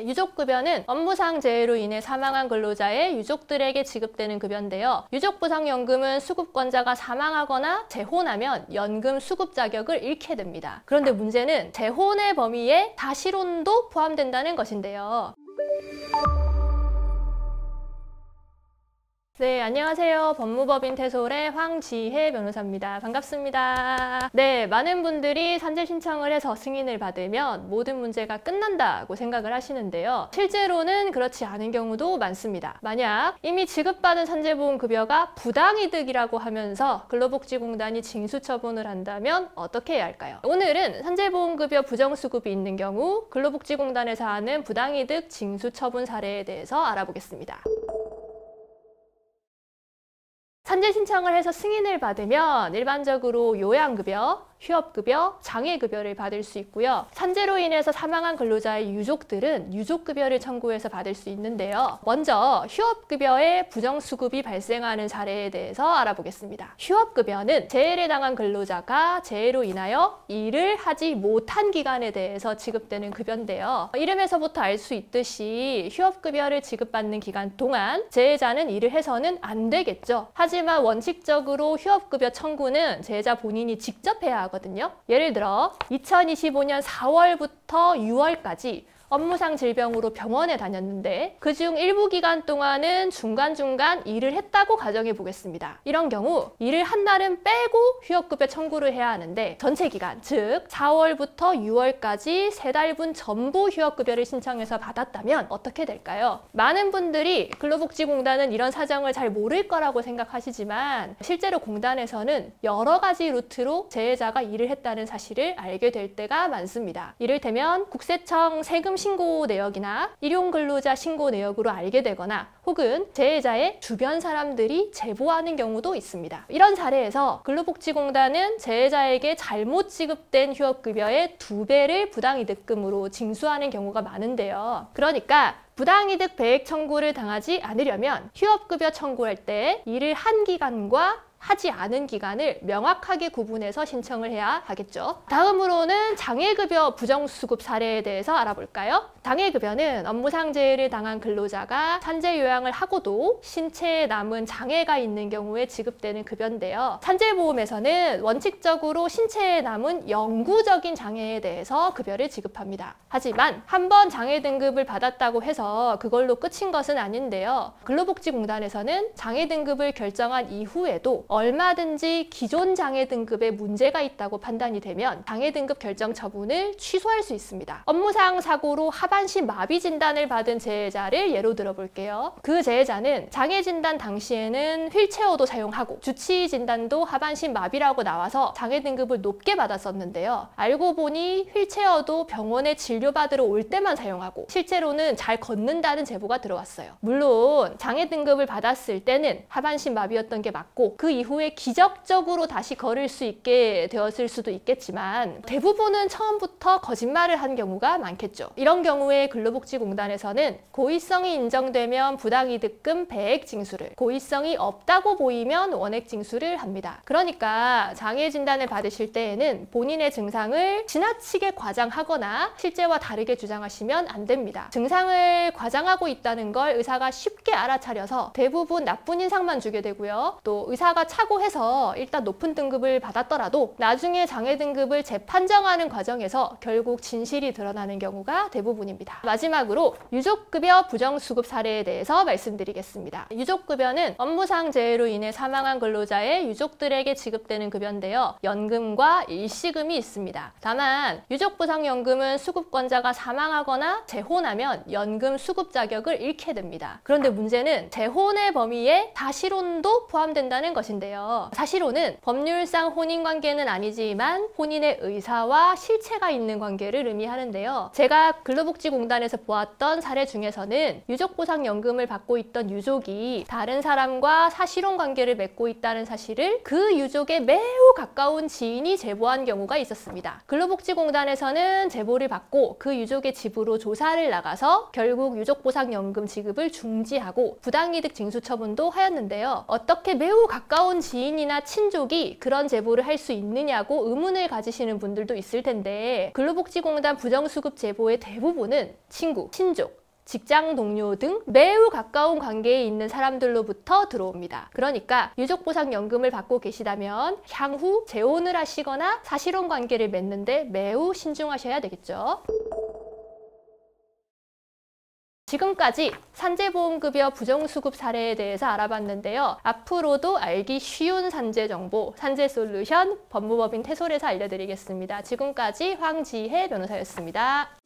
유족급여는 업무상 재해로 인해 사망한 근로자의 유족들에게 지급되는 급여인데요. 유족보상연금은 수급권자가 사망하거나 재혼하면 연금 수급 자격을 잃게 됩니다. 그런데 문제는 재혼의 범위에 사실혼도 포함된다는 것인데요. 네, 안녕하세요. 법무법인 태솔의 황지혜 변호사입니다. 반갑습니다. 네, 많은 분들이 산재 신청을 해서 승인을 받으면 모든 문제가 끝난다고 생각을 하시는데요. 실제로는 그렇지 않은 경우도 많습니다. 만약 이미 지급받은 산재보험급여가 부당이득이라고 하면서 근로복지공단이 징수처분을 한다면 어떻게 해야 할까요? 오늘은 산재보험급여 부정수급이 있는 경우 근로복지공단에서 하는 부당이득 징수처분 사례에 대해서 알아보겠습니다. 산재 신청을 해서 승인을 받으면 일반적으로 요양급여, 휴업급여, 장애급여를 받을 수 있고요. 산재로 인해서 사망한 근로자의 유족들은 유족급여를 청구해서 받을 수 있는데요. 먼저 휴업급여의 부정수급이 발생하는 사례에 대해서 알아보겠습니다. 휴업급여는 재해를 당한 근로자가 재해로 인하여 일을 하지 못한 기간에 대해서 지급되는 급여인데요. 이름에서부터 알 수 있듯이 휴업급여를 지급받는 기간 동안 재해자는 일을 해서는 안 되겠죠. 하지만 원칙적으로 휴업급여 청구는 재해자 본인이 직접 해야 하거든요. 예를 들어 2025년 4월부터 6월까지 업무상 질병으로 병원에 다녔는데 그중 일부 기간 동안은 중간중간 일을 했다고 가정해 보겠습니다. 이런 경우 일을 한 날은 빼고 휴업급여 청구를 해야 하는데 전체 기간, 즉 4월부터 6월까지 3달분 전부 휴업급여를 신청해서 받았다면 어떻게 될까요? 많은 분들이 근로복지공단은 이런 사정을 잘 모를 거라고 생각하시지만 실제로 공단에서는 여러 가지 루트로 재해자가 일을 했다는 사실을 알게 될 때가 많습니다. 이를테면 국세청 세금 신고 내역이나 일용근로자 신고 내역으로 알게 되거나 혹은 재해자의 주변 사람들이 제보하는 경우도 있습니다. 이런 사례에서 근로복지공단은 재해자에게 잘못 지급된 휴업급여의 2배를 부당이득금으로 징수하는 경우가 많은데요. 그러니까 부당이득 배액 청구를 당하지 않으려면 휴업급여 청구할 때 일을 한 기간과 하지 않은 기간을 명확하게 구분해서 신청을 해야 하겠죠. 다음으로는 장애급여 부정수급 사례에 대해서 알아볼까요? 장애급여는 업무상 재해를 당한 근로자가 산재 요양을 하고도 신체에 남은 장애가 있는 경우에 지급되는 급여인데요. 산재보험에서는 원칙적으로 신체에 남은 영구적인 장애에 대해서 급여를 지급합니다. 하지만 한 번 장애 등급을 받았다고 해서 그걸로 끝인 것은 아닌데요. 근로복지공단에서는 장애 등급을 결정한 이후에도 얼마든지 기존 장애 등급에 문제가 있다고 판단이 되면 장애 등급 결정 처분을 취소할 수 있습니다. 업무상 사고로 하반신 마비 진단을 받은 재해자를 예로 들어볼게요. 그 재해자는 장애 진단 당시에는 휠체어도 사용하고 주치 진단도 하반신 마비라고 나와서 장애 등급을 높게 받았었는데요. 알고 보니 휠체어도 병원에 진료받으러 올 때만 사용하고 실제로는 잘 걷는다는 제보가 들어왔어요. 물론 장애 등급을 받았을 때는 하반신 마비였던 게 맞고 그 이후에 기적적으로 다시 걸을 수 있게 되었을 수도 있겠지만 대부분은 처음부터 거짓말을 한 경우가 많겠죠. 이런 경우에 근로복지공단에서는 고의성이 인정되면 부당이득금 배액 징수를, 고의성이 없다고 보이면 원액 징수를 합니다. 그러니까 장애 진단을 받으실 때에는 본인의 증상을 지나치게 과장하거나 실제와 다르게 주장하시면 안 됩니다. 증상을 과장하고 있다는 걸 의사가 쉽게 알아차려서 대부분 나쁜 인상만 주게 되고요. 또 의사가 착오해서 일단 높은 등급을 받았더라도 나중에 장애 등급을 재판정하는 과정에서 결국 진실이 드러나는 경우가 대부분입니다. 마지막으로 유족급여 부정수급 사례에 대해서 말씀드리겠습니다. 유족급여는 업무상 재해로 인해 사망한 근로자의 유족들에게 지급되는 급여인데요. 연금과 일시금이 있습니다. 다만 유족보상연금은 수급권자가 사망하거나 재혼하면 연금 수급 자격을 잃게 됩니다. 그런데 문제는 재혼의 범위에 사실혼도 포함된다는 것인데요. 사실혼은 법률상 혼인관계는 아니지만 혼인의 의사와 실체가 있는 관계를 의미하는데요. 제가 근로복지공단에서 보았던 사례 중에서는 유족보상연금을 받고 있던 유족이 다른 사람과 사실혼 관계를 맺고 있다는 사실을 그 유족의 매우 가까운 지인이 제보한 경우가 있었습니다. 근로복지공단에서는 제보를 받고 그 유족의 집으로 조사를 나가서 결국 유족보상연금 지급을 중지하고 부당이득 징수 처분도 하였는데요. 어떻게 매우 가까운 가까운 지인이나 친족이 그런 제보를 할 수 있느냐고 의문을 가지시는 분들도 있을 텐데 근로복지공단 부정수급 제보의 대부분은 친구, 친족, 직장 동료 등 매우 가까운 관계에 있는 사람들로부터 들어옵니다. 그러니까 유족보상연금을 받고 계시다면 향후 재혼을 하시거나 사실혼 관계를 맺는데 매우 신중하셔야 되겠죠. 지금까지 산재보험급여 부정수급 사례에 대해서 알아봤는데요. 앞으로도 알기 쉬운 산재 정보, 산재솔루션 법무법인 태솔에서 알려드리겠습니다. 지금까지 황지혜 변호사였습니다.